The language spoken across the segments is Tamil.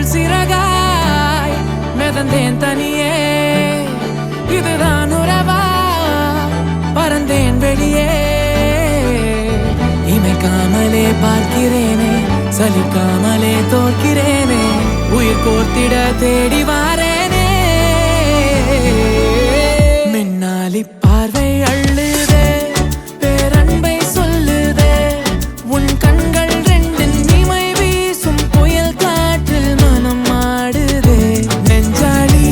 எனக்குள் சிறகாய் மிதந்தேன் தனியே. இதுதான் உறவா பறந்தேன் வெளியே. இமைக்காமலே பார்க்கிறேனே, சலிக்காமலே தோற்கிறேனே, உயிர் கோர்த்திட தேடி வாரேனே. மின்னாலி பார்வை அள்ளுதே, பேரன்பை சொல்லுதே, உன் கண்கள் ரெண்டின் இமை வீசும் புயல் காற்றில் மனம் ஆடுதே. நெஞ்சாளி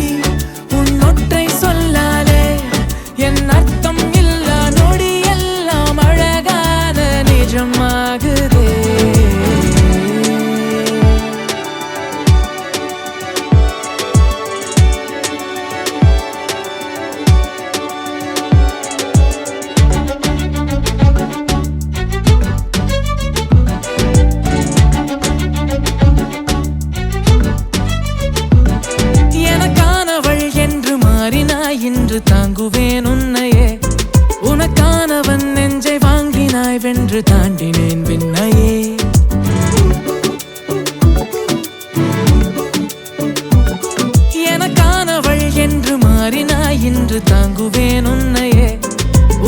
உன் ஒற்றை சொல்லாலே என் அர்த்தம் இல்லா நொடி எல்லாம் அழகான நிஜமாகுதே. எனக்கானவள் என்று மாறினாய், இன்று தாங்குவேன் உன்னையே. உனக்கானவன் நெஞ்சை வாங்கினாய், வென்று தாண்டினேன் விண்ணையே. எனக்கானவள் என்று மாறினாய், இன்று தாங்குவேன் உன்னையே.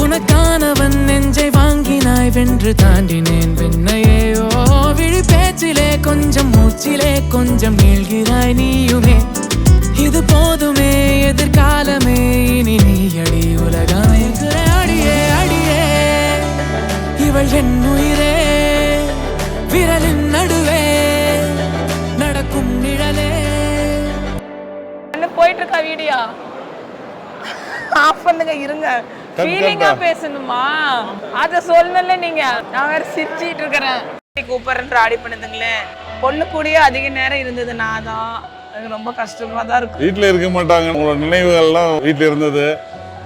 உனக்கானவன் நெஞ்சை வாங்கினாய், வென்று தாண்டினேன் விண்ணையே. ஓ விழி பேச்சிலே கொஞ்சம், மூச்சிலே கொஞ்சம் நீள்கிறாய் நீயுமே. இது போதுமே எதிர்காலமே, இனி நீ அடி உலகாயங்குற அடியே அடியே. இவள் என் உயிரே, விரலின் நடுவே நடக்கும் நிழலே. போயிட்டு இருக்கா வீடியோ ஆஃப் பண்ணுங்க, இருங்க. ஃபீலிங்கா பேசணுமா? அத சொல்லல நீங்க. நான் வேற சிரிச்சிட்டு இருக்கிறேன். கூப்பிடுறேன் ஆடி பண்ணுதுங்களே. பொண்ணு கூடயே அதிக நேரம் இருந்தது நான் தான். எனக்கு ரொம்ப கஷ்டமா தான் இருக்கும். வீட்டில் இருக்க மாட்டாங்க. உங்களோட நினைவுகள்லாம் வீட்டில் இருந்தது,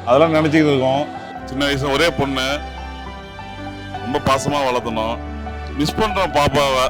அதெல்லாம் நினச்சிக்கிட்டு இருக்கோம். சின்ன வயசு ஒரே பொண்ணு, ரொம்ப பாசமாக வளர்த்தணும். மிஸ் பண்ணுறோம் பாப்பாவை.